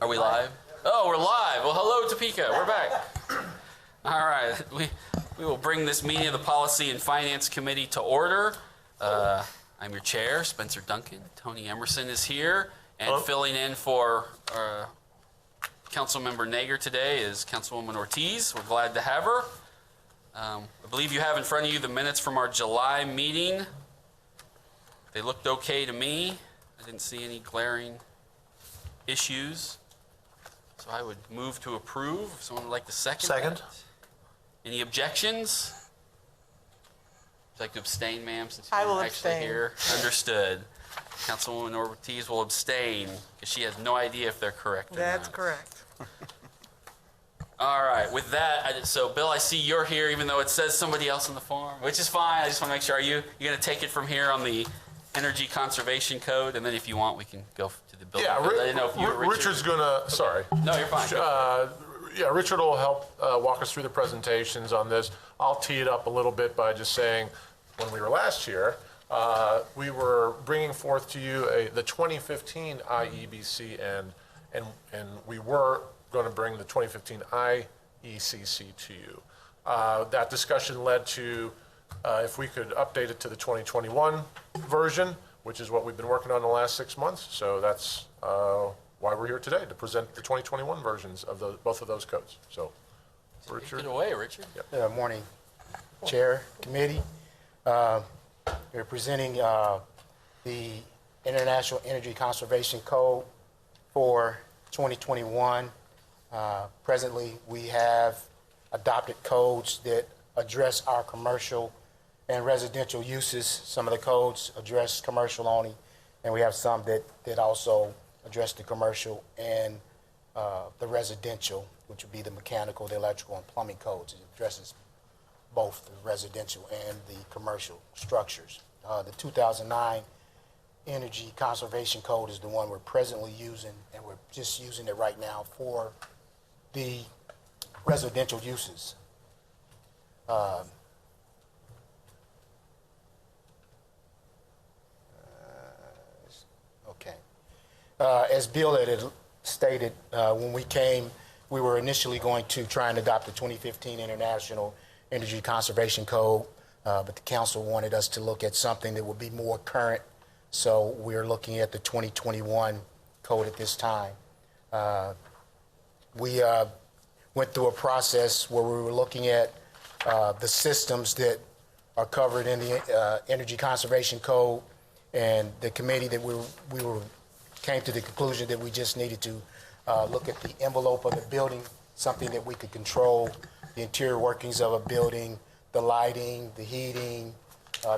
Are we live? Oh, we're live. Well, hello, Topeka. We're back. All right. We will bring this meeting of the Policy and Finance Committee to order. I'm your chair, Spencer Duncan. Tony Emerson is here. And Hello. filling in for Councilmember Nager today is Councilwoman Ortiz. We're glad to have her. I believe you have in front of you the minutes from our July meeting. They looked okay to me. I didn't see any glaring issues. So I would move to approve. If someone would like to second that. Any objections? Would you like to abstain, ma'am, since I you're will actually abstain. here? Understood. Councilwoman Ortiz will abstain because she has no idea if they're correct or That's not. correct. All right. With that, so Bill, I see you're here, even though it says somebody else in the form, which is fine. I just want to make sure. You're going to take it from here on the Energy Conservation Code, and then if you want, we can go to the building. Yeah, I didn't know if you were Richard. Richard's gonna, sorry. No, you're fine. Yeah, Richard will help walk us through the presentations on this. I'll tee it up a little bit by just saying, when we were last here, we were bringing forth to you the 2015 IEBC, and we were going to bring the 2015 IECC to you. That discussion led to if we could update it to the 2021 version, which is what we've been working on the last 6 months. So that's why we're here today, to present the 2021 versions of both of those codes. So, Richard. Take it away, Richard. Yep. Morning, Chair, Committee. We're presenting the International Energy Conservation Code for 2021. Presently, we have adopted codes that address our commercial and residential uses. Some of the codes address commercial only, and we have some that also address the commercial and the residential, which would be the mechanical, the electrical, and plumbing codes. It addresses both the residential and the commercial structures. The 2009 Energy Conservation Code is the one we're presently using, and we're just using it right now for the residential uses. Okay. As Bill had stated, when we came, we were initially going to try and adopt the 2015 International Energy Conservation Code, but the council wanted us to look at something that would be more current, so we're looking at the 2021 code at this time. We went through a process where we were looking at the systems that are covered in the Energy Conservation Code, and the committee that we came to the conclusion that we just needed to look at the envelope of the building, something that we could control, the interior workings of a building, the lighting, the heating,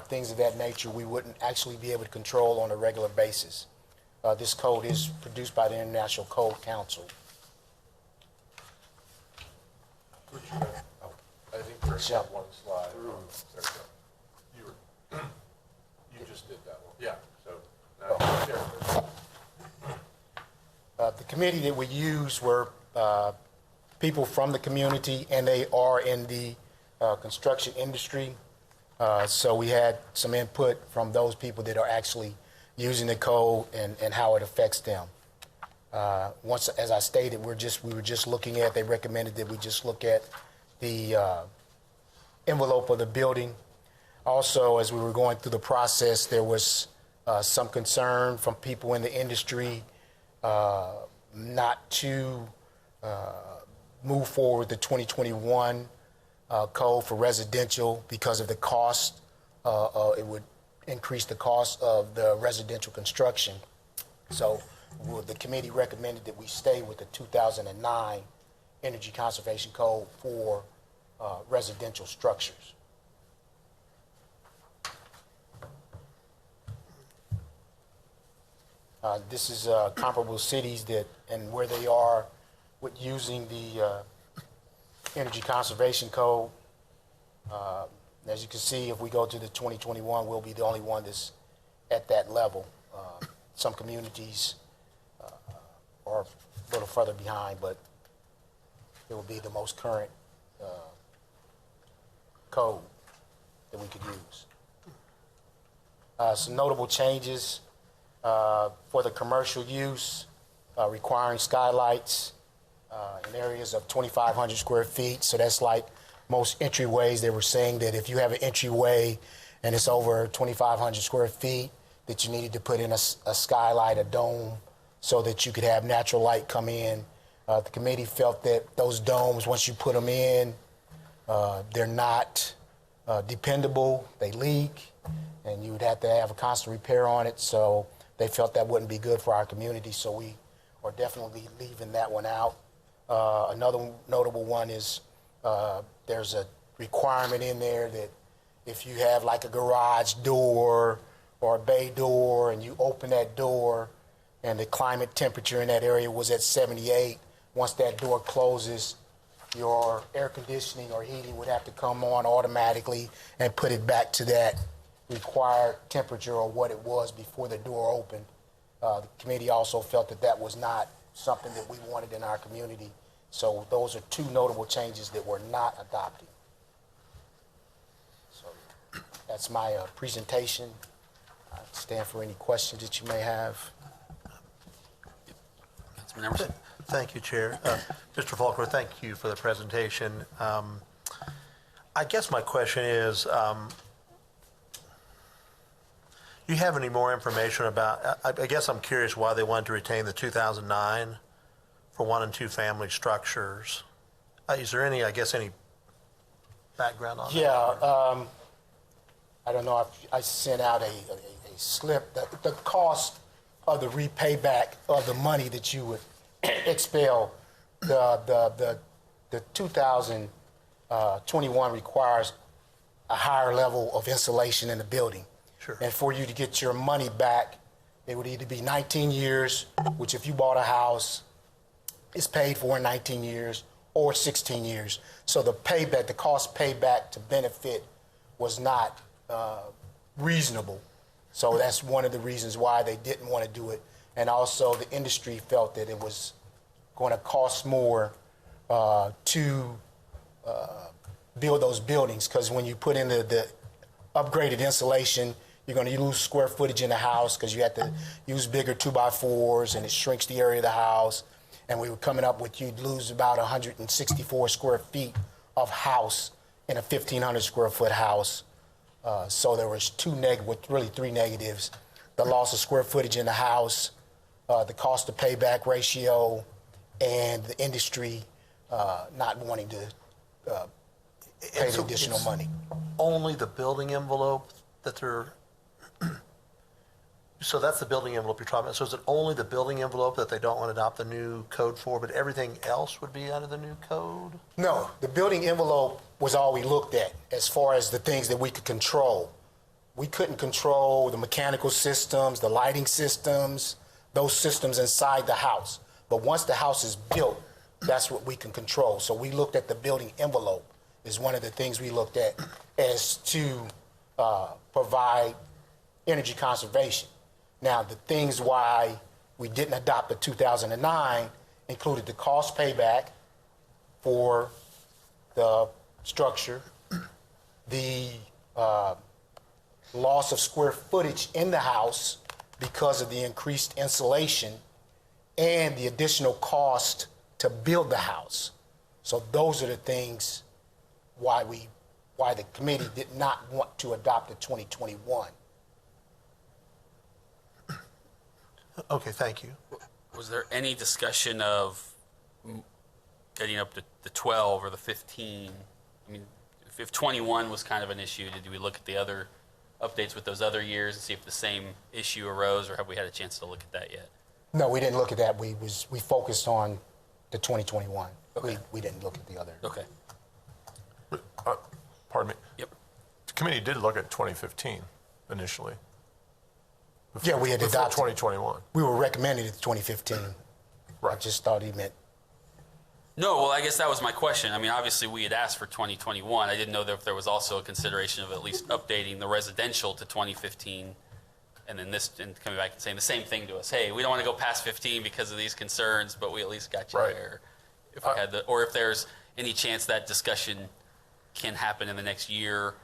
things of that nature we wouldn't actually be able to control on a regular basis. This code is produced by the International Code Council. I think there's one slide. There you go. You just did that one. Yeah. So now The committee that we used were people from the community, and they are in the construction industry. So we had some input from those people that are actually using the code and how it affects them. Once, as I stated, we were just looking at. They recommended that we just look at the envelope of the building. Also, as we were going through the process, there was some concern from people in the industry not to move forward the 2021 code for residential because of the cost. It would increase the cost of the residential construction. So the committee recommended that we stay with the 2009 Energy Conservation Code for residential structures. This is comparable cities and where they are with using the Energy Conservation Code. As you can see, if we go to the 2021, we'll be the only one that's at that level. Some communities are a little further behind, but it will be the most current code that we could use. Some notable changes for the commercial use. requiring skylights in areas of 2,500 square feet. So that's like most entryways. They were saying that if you have an entryway and it's over 2,500 square feet, that you needed to put in a skylight, a dome, so that you could have natural light come in. The committee felt that those domes, once you put them in, they're not dependable, they leak, and you would have to have a constant repair on it. So they felt that wouldn't be good for our community, so we are definitely leaving that one out. Another notable one is there's a requirement in there that if you have like a garage door or a bay door and you open that door and the climate temperature in that area was at 78, once that door closes, your air conditioning or heating would have to come on automatically and put it back to that required temperature or what it was before the door opened. The committee also felt that that was not something that we wanted in our community. So those are two notable changes that were not adopted. So that's my presentation. I stand for any questions that you may have. Councilman Emerson? Thank you, Chair. Mr. Faulkner, thank you for the presentation. I guess my question is, do you have any more information about, I guess I'm curious why they wanted to retain the 2009 for 1 and 2 family structures. Is there any, I guess, any background on that? Yeah, I don't know if I sent out a slip. The cost of the repayback of the money that you would expel, the 2021 requires a higher level of insulation in the building. Sure. And for you to get your money back, it would either be 19 years, which if you bought a house, it's paid for in 19 years, or 16 years. So the payback, the cost payback to benefit was not reasonable. So that's one of the reasons why they didn't want to do it. And also the industry felt that it was going to cost more to build those buildings, because when you put in the upgraded insulation, you're going to lose square footage in the house because you have to use bigger 2x4s and it shrinks the area of the house. And we were coming up with you'd lose about 164 square feet of house in a 1,500 square foot house. So there was really three negatives: the loss of square footage in the house, the cost to payback ratio, and the industry not wanting to pay the additional money. Only the building envelope that they're, so that's the building envelope you're talking about. So is it only the building envelope that they don't want to adopt the new code for, but everything else would be under the new code? No, the building envelope was all we looked at as far as the things that we could control. We couldn't control the mechanical systems, the lighting systems, those systems inside the house. But once the house is built, that's what we can control. So we looked at the building envelope is one of the things we looked at as to provide energy conservation. Now, the things why we didn't adopt the 2009 included the cost payback for the structure, the loss of square footage in the house because of the increased insulation, and the additional cost to build the house. So those are the things why the committee did not want to adopt the 2021. Okay, thank you. Was there any discussion of getting up to the 12 or the 15? I mean, if 21 was kind of an issue, did we look at the other updates with those other years and see if the same issue arose, or have we had a chance to look at that yet? No, we didn't look at that. We focused on the 2021. Okay. We didn't look at the other. Okay. Pardon me. Yep. The committee did look at 2015 initially. Yeah, we had before adopted. 2021. We were recommending it 2015. I Right. just thought he meant. No, well, I guess that was my question. I mean, obviously, we had asked for 2021. I didn't know that if there was also a consideration of at least updating the residential to 2015, and then and coming back and saying the same thing to us. Hey, we don't want to go past 15 because of these concerns, but we at least got you Right. there. If we had or if there's any chance that discussion can happen in the next year,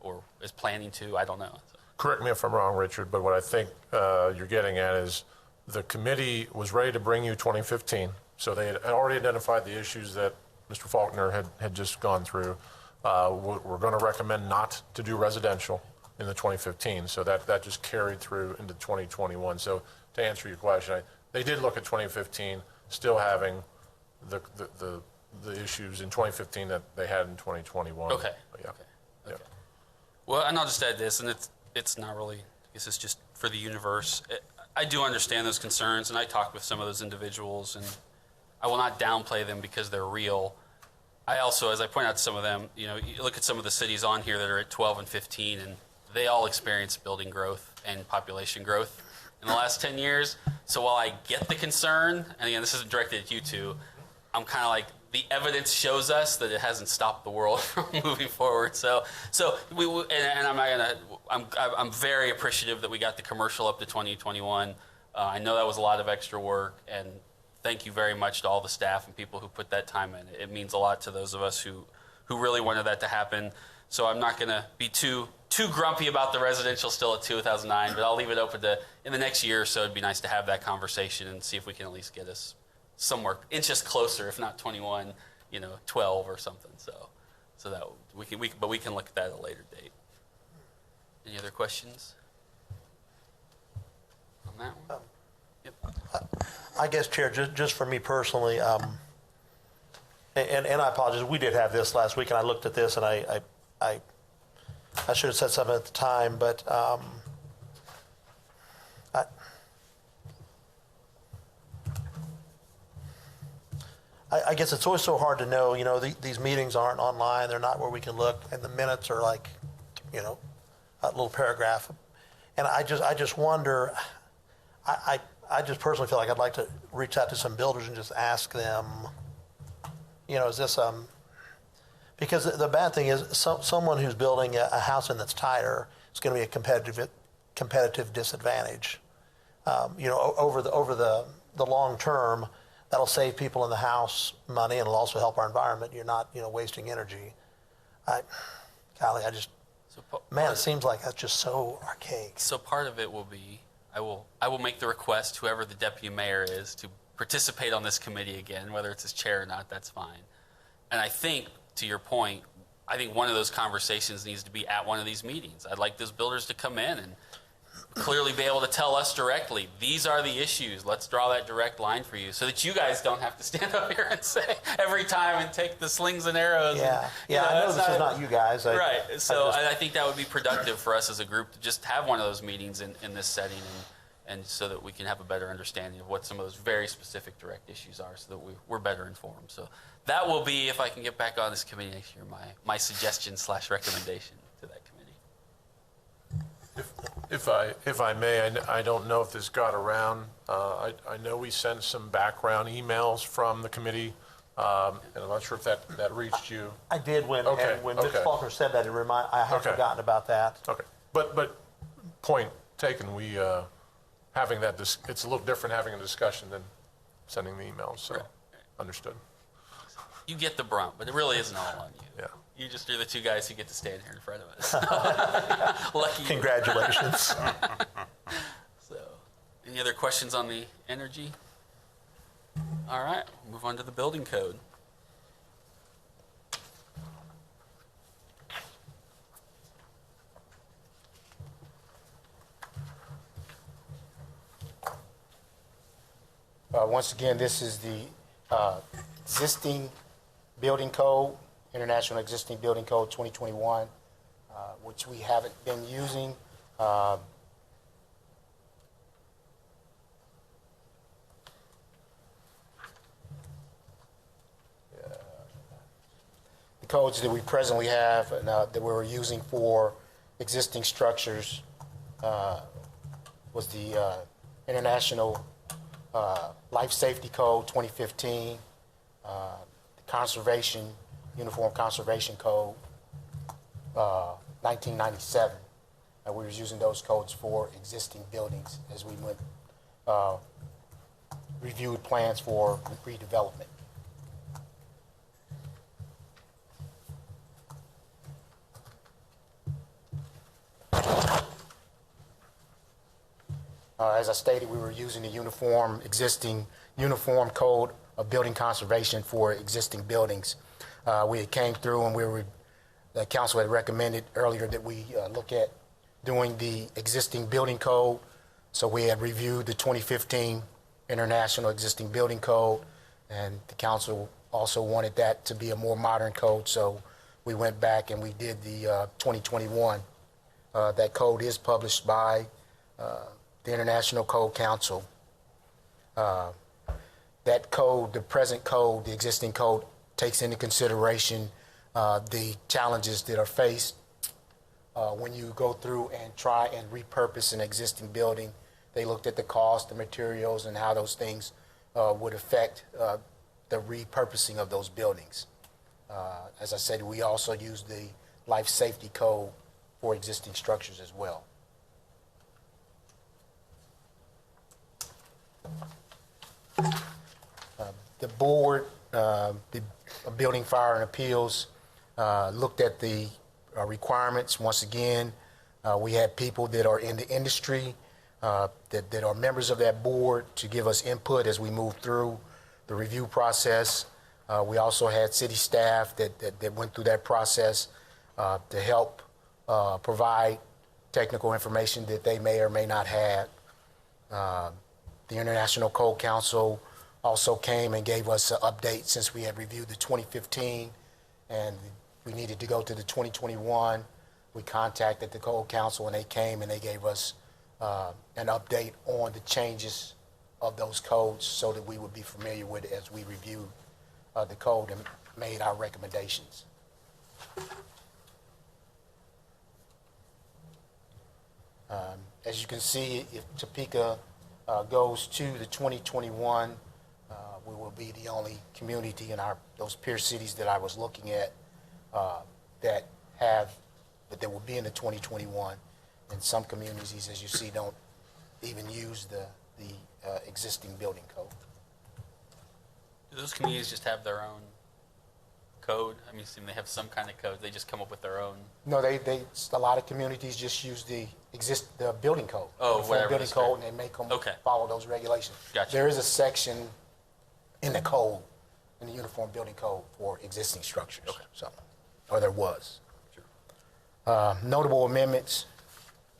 or is planning to, I don't know. Correct me if I'm wrong, Richard, but what I think you're getting at is The committee was ready to bring you 2015, so they had already identified the issues that Mr. Faulkner had just gone through. We're going to recommend not to do residential in the 2015, so that just carried through into 2021. So to answer your question, they did look at 2015, still having the issues in 2015 that they had in 2021. Okay. Yeah. Okay. Yeah. Okay. Well, and I'll just add this, and it's not really, I guess it's just for the universe. I do understand those concerns, and I talked with some of those individuals, and I will not downplay them because they're real. I also, as I point out to some of them, you look at some of the cities on here that are at 12 and 15, and they all experience building growth and population growth in the last 10 years. So while I get the concern, and again, this isn't directed at you two, I'm kind of like, the evidence shows us that it hasn't stopped the world from moving forward. So and I'm not gonna. I'm very appreciative that we got the commercial up to 2021. I know that was a lot of extra work, and thank you very much to all the staff and people who put that time in. It means a lot to those of us who really wanted that to happen. So I'm not gonna be too grumpy about the residential still at 2009, but I'll leave it open to in the next year or so. It'd be nice to have that conversation and see if we can at least get us somewhere inches closer, if not 21, 12 or something. So that we can look at that at a later date. Any other questions on that one? Yep. I guess, Chair, just for me personally, and I apologize, we did have this last week, and I looked at this, and I should have said something at the time, but I guess it's always so hard to know, these meetings aren't online, they're not where we can look, and the minutes are like, a little paragraph. And I just wonder, I just personally feel like I'd like to reach out to some builders and just ask them, is this, because the bad thing is someone who's building a house in that's tighter is going to be a competitive disadvantage. Over the long term, that'll save people in the house money, and it'll also help our environment. You're not, wasting energy. It seems like that's just so archaic. So part of it will be, I will make the request, whoever the deputy mayor is, to participate on this committee again, whether it's as chair or not, that's fine. And I think, to your point, I think one of those conversations needs to be at one of these meetings. I'd like those builders to come in and clearly be able to tell us directly, these are the issues, let's draw that direct line for you, so that you guys don't have to stand up here and say every time and take the slings and arrows. I know this is not you guys. Right, so I think that would be productive for us as a group to just have one of those meetings in this setting, and so that we can have a better understanding of what some of those very specific direct issues are, so that we're better informed. So that will be, if I can get back on this committee next year, my suggestion/recommendation to that committee. If I may, I don't know if this got around. I know we sent some background emails from the committee, and I'm not sure if that reached you. I did when Okay. Ms. Faulkner said that. I had forgotten about that. Okay, but point taken. We having that. It's a little different having a discussion than sending the emails. So Right. Understood. You get the brunt, but it really isn't all on you. Yeah. You just are the two guys who get to stand here in front of us. Lucky you. Congratulations. So, any other questions on the energy? All right, we'll move on to the building code. Once again, this is the existing building code, International Existing Building Code 2021, which we haven't been using. The codes that we presently have and that we're using for existing structures was the International Life Safety Code 2015, the Uniform Conservation Code 1997, and we were using those codes for existing buildings as we went reviewed plans for redevelopment. As I stated, we were using the existing uniform code of building conservation for existing buildings. We had came through and the council had recommended earlier that we look at doing the existing building code. So we had reviewed the 2015 International Existing Building Code, and the council also wanted that to be a more modern code. So we went back and we did the 2021. That code is published by the International Code Council. That code, the present code, the existing code, takes into consideration the challenges that are faced when you go through and try and repurpose an existing building. They looked at the cost, the materials, and how those things would affect the repurposing of those buildings. As I said, we also use the life safety code for existing structures as well. The board, the Building, Fire, and Appeals looked at the requirements. Once again, we had people that are in the industry that are members of that board to give us input as we move through the review process. We also had city staff that went through that process to help provide technical information that they may or may not have. The International Code Council also came and gave us an update since we had reviewed the 2015 and we needed to go to the 2021. We contacted the Code Council and they came and they gave us an update on the changes of those codes so that we would be familiar with it as we reviewed the code and made our recommendations. As you can see, if Topeka goes to the 2021, we will be the only community in those peer cities that I was looking at that will be in the 2021. And some communities, as you see, don't even use the existing building code. Do those communities just have their own code? I mean, assume they have some kind of code. They just come up with their own. No, a lot of communities just use the building code. Oh, whatever. Building code, and they make them follow those regulations. Gotcha. There is a section in the code, in the Uniform Building Code, for existing structures. Okay. So, or there was. Sure. Notable amendments.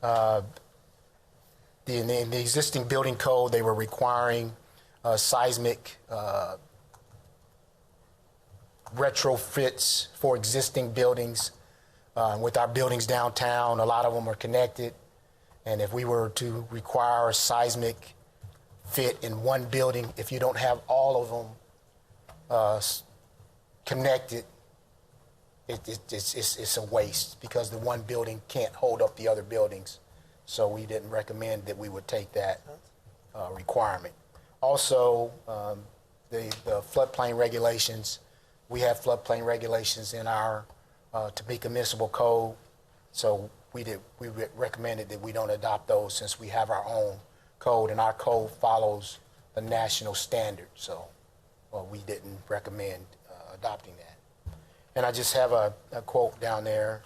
In the existing building code, they were requiring seismic retrofits for existing buildings. With our buildings downtown, a lot of them are connected. And if we were to require a seismic fit in one building, if you don't have all of them connected, it's a waste because the one building can't hold up the other buildings. So we didn't recommend that we would take that requirement. Also, the floodplain regulations, we have floodplain regulations in our Topeka Municipal Code. So we recommended that we don't adopt those since we have our own code, and our code follows the national standard. So we didn't recommend adopting that. And I just have a quote down there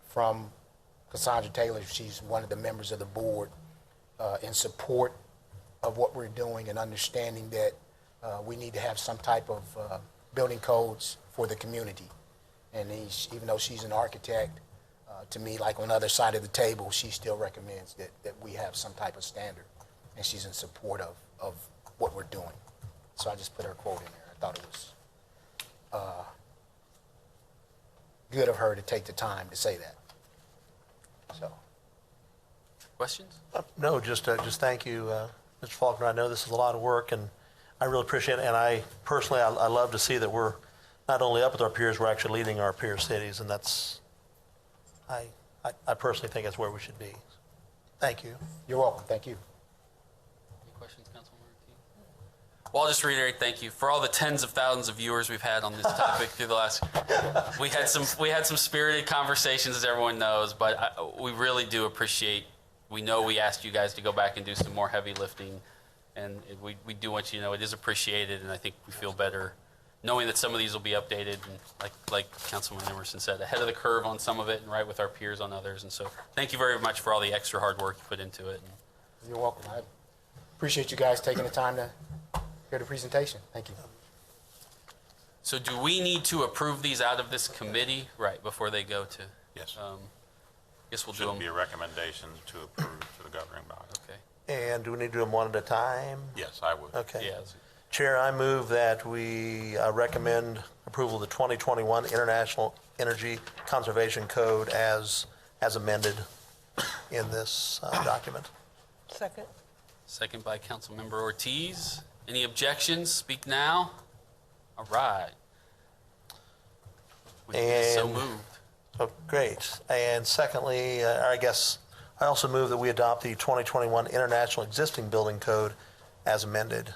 from Cassandra Taylor. She's one of the members of the board in support of what we're doing and understanding that we need to have some type of building codes for the community. And even though she's an architect, to me, like on the other side of the table, she still recommends that we have some type of standard. And she's in support of what we're doing. So I just put her quote in there. I thought it was good of her to take the time to say that. So. Questions? No, just thank you, Mr. Faulkner. I know this is a lot of work, and I really appreciate it. And I personally, I love to see that we're not only up with our peers, we're actually leading our peer cities, and that's, I personally think that's where we should be. Thank you. You're welcome. Thank you. Any questions, Councilman Ortiz? Well, I'll just reiterate thank you for all the tens of thousands of viewers we've had on this topic through the last. We had some spirited conversations, as everyone knows, but we really do appreciate. We know we asked you guys to go back and do some more heavy lifting, and we do want you to know it is appreciated, and I think we feel better knowing that some of these will be updated, and like Councilman Emerson said, ahead of the curve on some of it and right with our peers on others. And so thank you very much for all the extra hard work you put into it. And You're welcome. I appreciate you guys taking the time to hear the presentation. Thank you. So do we need to approve these out of this committee, right, before they go to? Yes. Guess we'll do Should them. be a recommendation to approve to the governing body. Okay. And do we need to do them one at a time? Yes, I would. Okay. Yeah. Chair, I move that we recommend approval of the 2021 International Energy Conservation Code as amended in this document. Second. Second by Councilmember Ortiz. Any objections? Speak now. All right. So And- moved. Oh, great. And secondly, I guess I also move that we adopt the 2021 International Existing Building Code as amended.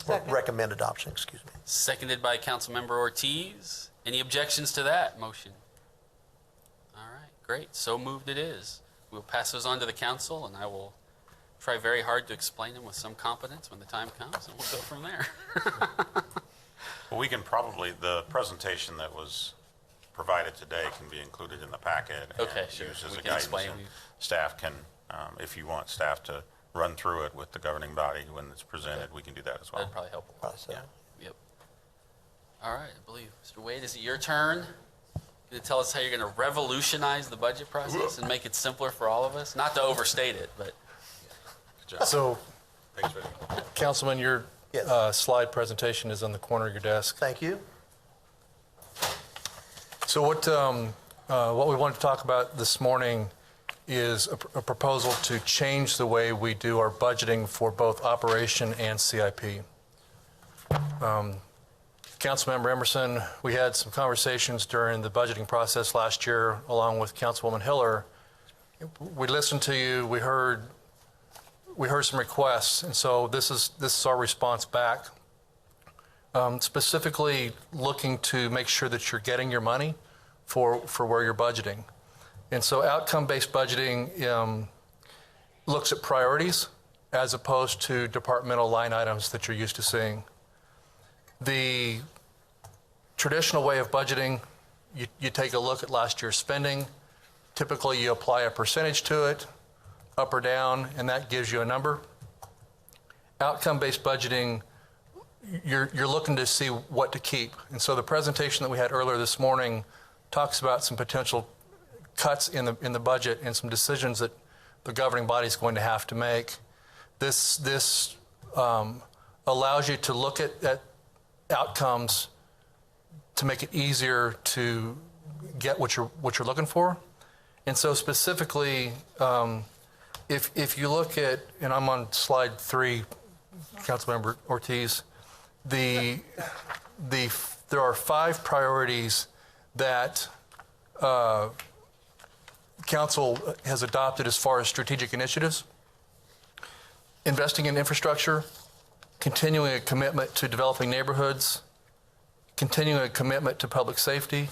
Second. Recommend adoption, excuse me. Seconded by Councilmember Ortiz. Any objections to that motion? All right, great. So moved it is. We'll pass those on to the council, and I will try very hard to explain them with some competence when the time comes, and we'll go from there. Well, we can probably, the presentation that was provided today can be included in the packet. Okay, and sure. used as We a can guidance, explain. and Staff can, if you want staff to run through it with the governing body when it's presented, we can do that as well. That'd probably help a lot. So, Yep. All right, I believe, Mr. Wade, is it your turn? Going to tell us how you're going to revolutionize the budget process and make it simpler for all of us? Not to overstate it, but Good job. So, Thanks, Richard. Councilman, your Yes. slide presentation is on the corner of your desk. Thank you. So what we wanted to talk about this morning is a proposal to change the way we do our budgeting for both operation and CIP. Councilmember Emerson, we had some conversations during the budgeting process last year along with Councilwoman Hiller. We listened to you, we heard some requests, and so this is our response back. Specifically looking to make sure that you're getting your money for where you're budgeting. And so outcome-based budgeting looks at priorities as opposed to departmental line items that you're used to seeing. The traditional way of budgeting, you take a look at last year's spending. Typically, you apply a percentage to it, up or down, and that gives you a number. Outcome-based budgeting, you're looking to see what to keep. And so the presentation that we had earlier this morning talks about some potential cuts in the budget and some decisions that the governing body is going to have to make. This allows you to look at outcomes to make it easier to get what you're looking for. And so specifically, if you look at, and I'm on slide 3, Councilmember Ortiz, there are 5 priorities that Council has adopted as far as strategic initiatives. Investing in infrastructure, continuing a commitment to developing neighborhoods, continuing a commitment to public safety,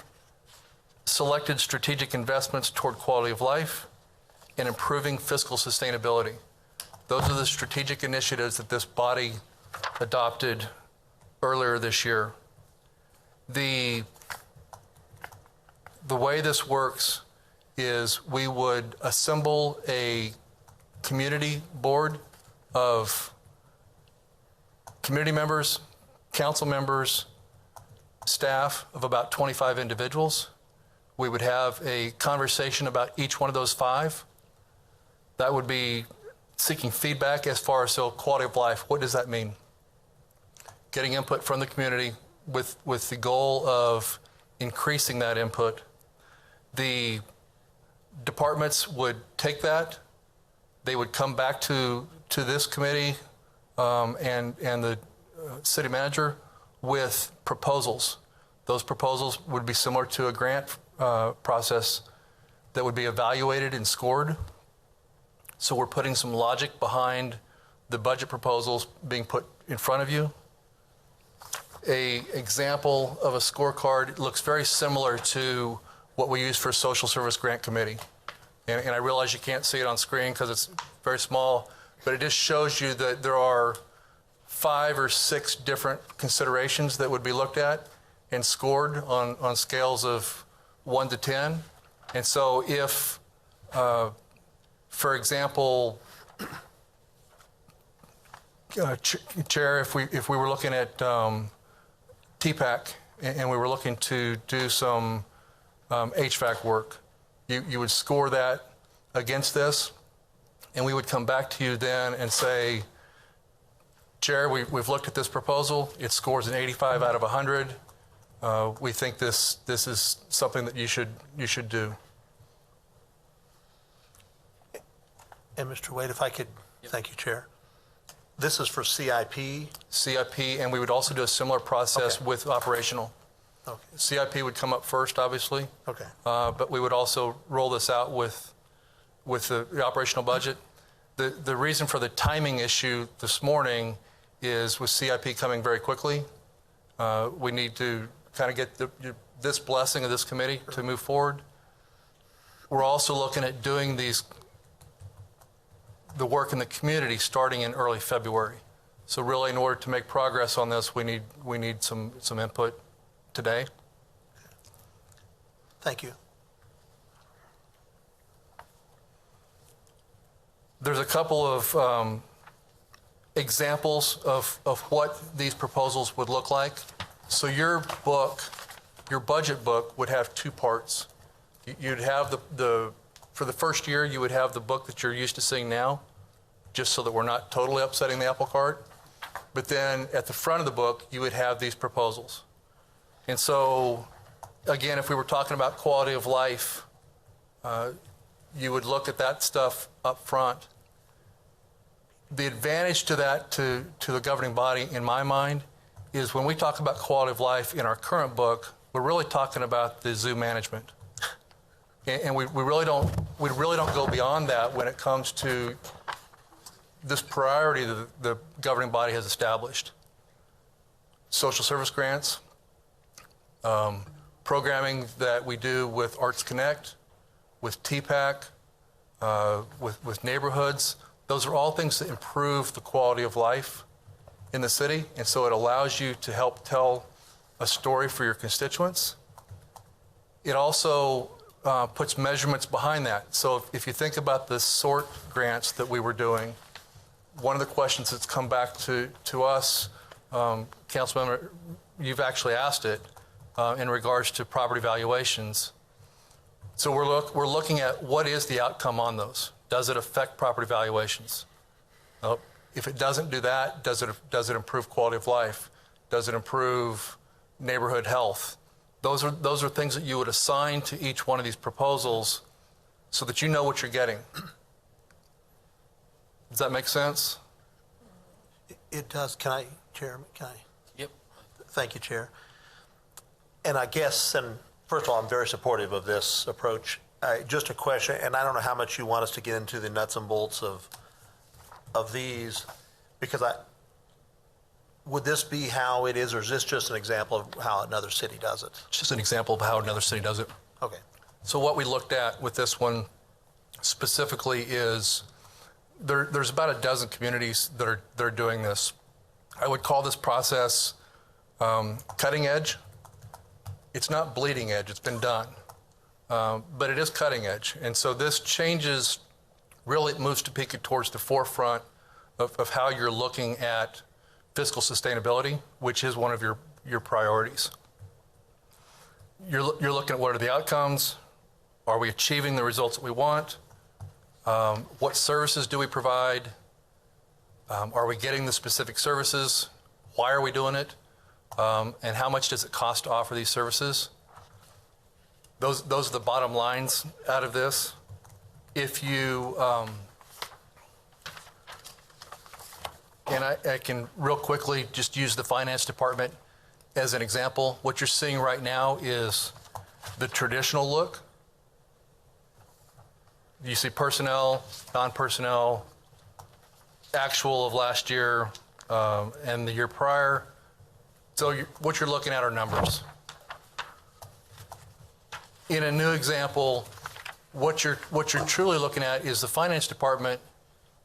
selected strategic investments toward quality of life, and improving fiscal sustainability. Those are the strategic initiatives that this body adopted earlier this year. The way this works is we would assemble a community board of community members, council members, staff of about 25 individuals. We would have a conversation about each one of those 5. That would be seeking feedback as far as quality of life. What does that mean? Getting input from the community with the goal of increasing that input. The departments would take that. They would come back to this committee and the city manager with proposals. Those proposals would be similar to a grant process that would be evaluated and scored. So we're putting some logic behind the budget proposals being put in front of you. A example of a scorecard looks very similar to what we use for social service grant committee. And I realize you can't see it on screen because it's very small, but it just shows you that there are 5 or 6 different considerations that would be looked at and scored on scales of 1 to 10. And so if For example, Chair, if we were looking at TPAC and we were looking to do some HVAC work, you would score that against this, and we would come back to you then and say, Chair, we've looked at this proposal. It scores an 85 out of 100. We think this is something that you should do. And Mr. Wade, if I could, thank you, Chair. This is for CIP? CIP, and we would also do a similar process Okay. with operational. Okay. CIP would come up first, obviously. Okay. But we would also roll this out with the operational budget. The reason for the timing issue this morning is with CIP coming very quickly, we need to kind of get this blessing of this committee to move forward. We're also looking at doing the work in the community starting in early February. So really, in order to make progress on this, we need some input today. Thank you. There's a couple of examples of what these proposals would look like. So your budget book would have two parts. You'd have for the first year, you would have the book that you're used to seeing now, just so that we're not totally upsetting the apple cart. But then at the front of the book, you would have these proposals. And so, again, if we were talking about quality of life, you would look at that stuff up front. The advantage to that, to the governing body, in my mind, is when we talk about quality of life in our current book, we're really talking about the zoo management. And we really don't go beyond that when it comes to this priority that the governing body has established. Social service grants, programming that we do with Arts Connect, with TPAC, with neighborhoods. Those are all things that improve the quality of life in the city, and so it allows you to help tell a story for your constituents. It also puts measurements behind that. So if you think about the SORT grants that we were doing, one of the questions that's come back to us, Councilmember, you've actually asked it in regards to property valuations. So we're looking at what is the outcome on those. Does it affect property valuations? If it doesn't do that, does it improve quality of life? Does it improve neighborhood health? Those are things that you would assign to each one of these proposals so that you know what you're getting. Does that make sense? It does. Chairman, can I? Yep. Thank you, Chair. And I guess, and first of all, I'm very supportive of this approach. Just a question, and I don't know how much you want us to get into the nuts and bolts of these, because would this be how it is, or is this just an example of how another city does it? It's just an example of how another city does it. Okay. So what we looked at with this one specifically is there's about a dozen communities that are doing this. I would call this process cutting edge. It's not bleeding edge, it's been done. But it is cutting edge. And so this changes, really it moves Topeka towards the forefront of how you're looking at fiscal sustainability, which is one of your priorities. You're looking at what are the outcomes, are we achieving the results that we want, what services do we provide, are we getting the specific services, why are we doing it, and how much does it cost to offer these services. Those are the bottom lines out of this. If you, and I can real quickly just use the finance department as an example. What you're seeing right now is the traditional look. You see personnel, non-personnel, actual of last year and the year prior. So what you're looking at are numbers. In a new example, what you're truly looking at is the finance department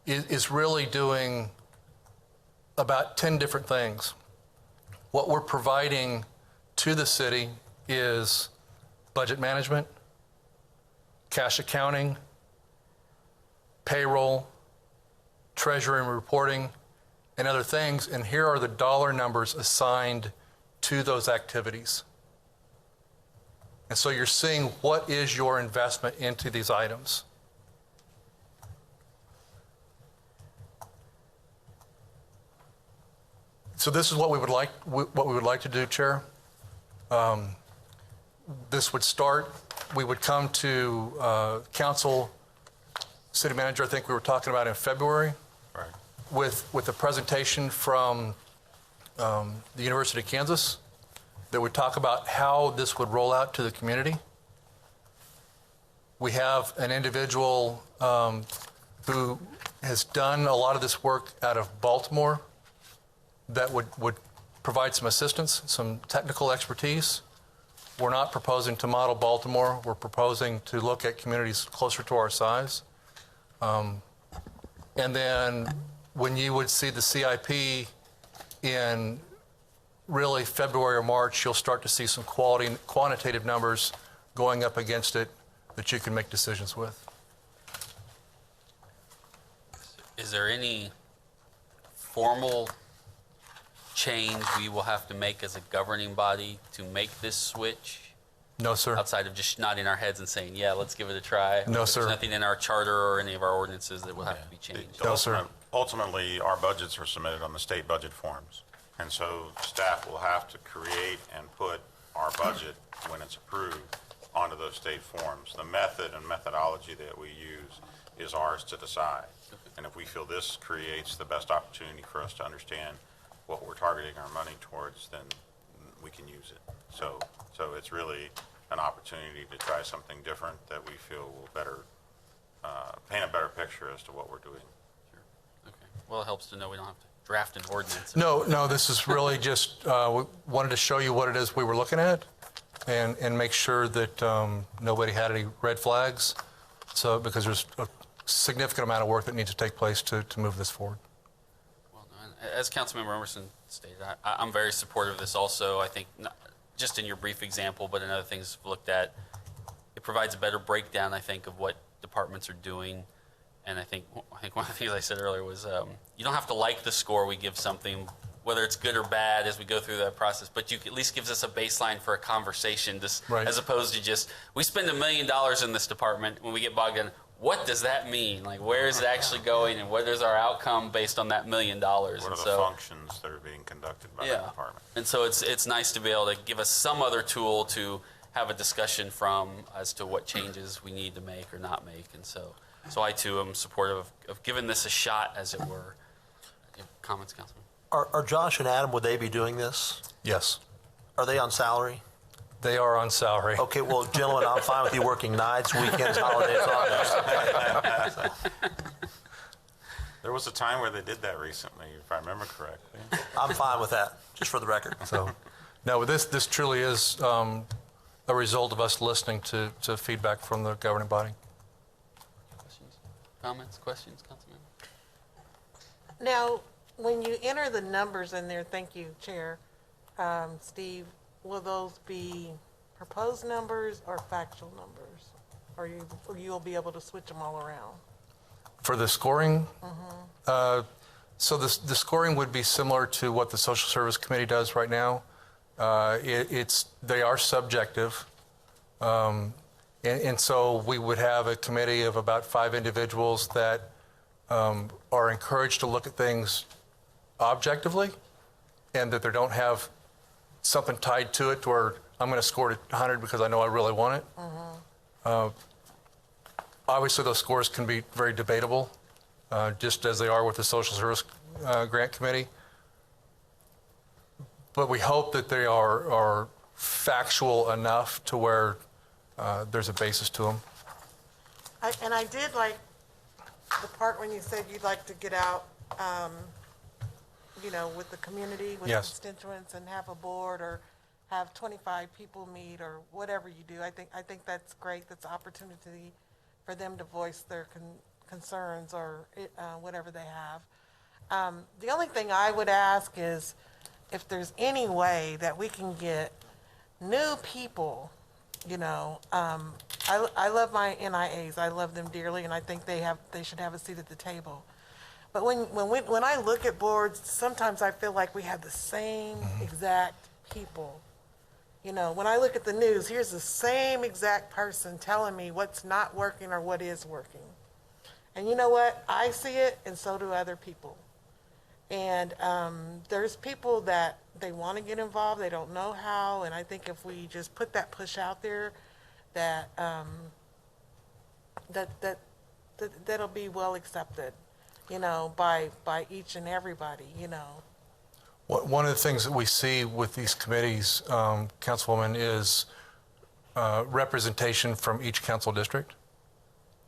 is really doing about 10 different things. What we're providing to the city is budget management, cash accounting, payroll, treasury and reporting, and other things. And here are the dollar numbers assigned to those activities. And so you're seeing what is your investment into these items. So this is what we would like to do, Chair. This would start, we would come to council, city manager, I think we were talking about in February, Right. with a presentation from the University of Kansas that would talk about how this would roll out to the community. We have an individual who has done a lot of this work out of Baltimore that would provide some assistance, some technical expertise. We're not proposing to model Baltimore. We're proposing to look at communities closer to our size. And then when you would see the CIP in really February or March, you'll start to see some quantitative numbers going up against it that you can make decisions with. Is there any formal change we will have to make as a governing body to make this switch? No, sir. Outside of just nodding our heads and saying, yeah, let's give it a try? No, sir. There's nothing in our charter or any of our ordinances that will have to be changed? No, sir. Ultimately, our budgets are submitted on the state budget forms. And so staff will have to create and put our budget, when it's approved, onto those state forms. The method and methodology that we use is ours to decide. And if we feel this creates the best opportunity for us to understand what we're targeting our money towards, then we can use it. So it's really an opportunity to try something different that we feel will better paint a better picture as to what we're doing. Sure. Okay. Well, it helps to know we don't have to draft an ordinance. No, this is really just, we wanted to show you what it is we were looking at and make sure that nobody had any red flags. So, because there's a significant amount of work that needs to take place to move this forward. Well, as Councilmember Emerson stated, I'm very supportive of this also. I think not just in your brief example, but in other things we've looked at, it provides a better breakdown, I think, of what departments are doing. And I think one of the things I said earlier was you don't have to like the score we give something, whether it's good or bad as we go through that process, but you at least gives us a baseline for a conversation, Right. as opposed to just, we spend $1 million in this department. When we get bogged in, what does that mean? Like, where is it actually going, and what is our outcome based on that $1 million? What are the functions that are being conducted by that department? And so it's nice to be able to give us some other tool to have a discussion from as to what changes we need to make or not make. And so I too am supportive of giving this a shot, as it were. Comments, Councilman? Are Josh and Adam, would they be doing this? Yes, Are they on salary? they are on salary. Okay, well, gentlemen, I'm fine with you working nights, weekends, holidays, August. There was a time where they did that recently, if I remember correctly. I'm fine with that, just for the record. So, no, this truly is a result of us listening to feedback from the governing body. Questions? Comments? Questions, Councilman? Now, when you enter the numbers in there, thank you, Chair, Steve, will those be proposed numbers or factual numbers? Or you'll be able to switch them all around? For the scoring, so the scoring would be similar to what the Social Service Committee does right now. They are subjective. And so we would have a committee of about 5 individuals that are encouraged to look at things objectively, and that they don't have something tied to it where I'm going to score it 100 because I know I really want it. Obviously, those scores can be very debatable, just as they are with the Social Service Grant Committee. But we hope that they are factual enough to where there's a basis to them. I did like the part when you said you'd like to get out, with the community, with Yes. constituents, and have a board or have 25 people meet or whatever you do. I think that's great. That's an opportunity for them to voice their concerns or whatever they have. The only thing I would ask is if there's any way that we can get new people You know, I love my NIAs. I love them dearly, and I think they should have a seat at the table. But when I look at boards, sometimes I feel like we have the same exact people. You know, when I look at the news, here's the same exact person telling me what's not working or what is working. And you know what? I see it, and so do other people. And there's people that they want to get involved, they don't know how, and I think if we just put that push out there, that'll be well accepted, you know, by each and everybody, you know. One of the things that we see with these committees, Councilwoman, is representation from each council district.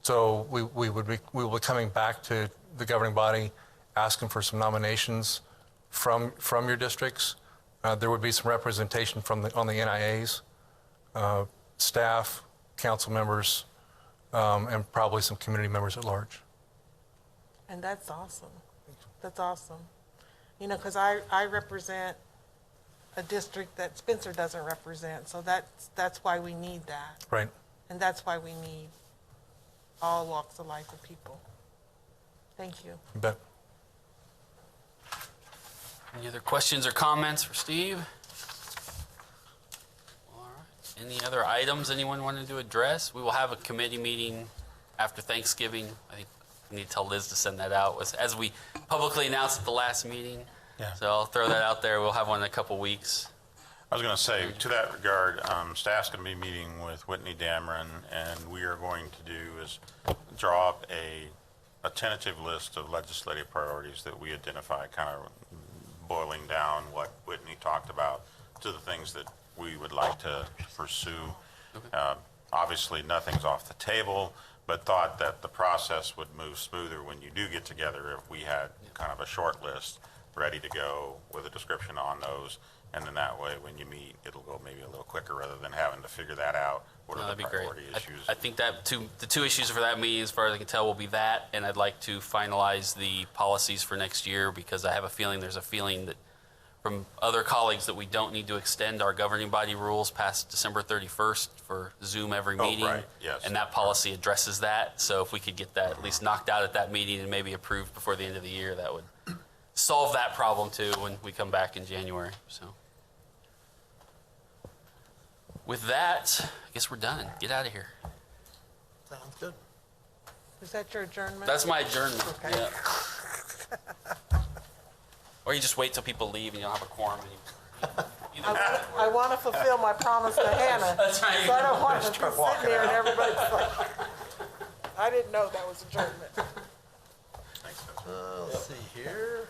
So we will be coming back to the governing body, asking for some nominations from your districts. There would be some representation on the NIAs, staff, council members, and probably some community members at large. And that's awesome. That's awesome. You know, because I represent a district that Spencer doesn't represent, so that's why we need that. Right. And that's why we need all walks of life of people. Thank you. You bet. Any other questions or comments for Steve? All right. Any other items anyone wanted to address? We will have a committee meeting after Thanksgiving. I think we need to tell Liz to send that out as we publicly announced at the last meeting. Yeah. So I'll throw that out there. We'll have one in a couple weeks. I was going to say, to that regard, staff's going to be meeting with Whitney Dameron, and we are going to do is draw up a tentative list of legislative priorities that we identify, kind of boiling down what Whitney talked about to the things that we would like to pursue. Okay. Obviously, nothing's off the table, but thought that the process would move smoother when you do get together if we had kind of a short list ready to go with a description on those. And then that way, when you meet, it'll go maybe a little quicker rather than having to figure that out. What No, are that'd the be great. priority issues? I think that the two issues for that meeting, as far as I can tell, will be that, and I'd like to finalize the policies for next year because I have a feeling that from other colleagues that we don't need to extend our governing body rules past December 31st for Zoom every Oh, meeting. right. Yes. And that policy addresses that. So if we could get that at least knocked out at that meeting and maybe approved before the end of the year, that would solve that problem too when we come back in January. So with that, I guess we're done. Get out of here. Sounds good. Is that your adjournment? That's my adjournment. Okay. Yeah. Or you just wait till people leave and you don't have a quorum anymore. I want to fulfill my promise to Hannah. That's right. So I don't want to be sitting there and everybody's like, I didn't know that was adjournment. Let's see here.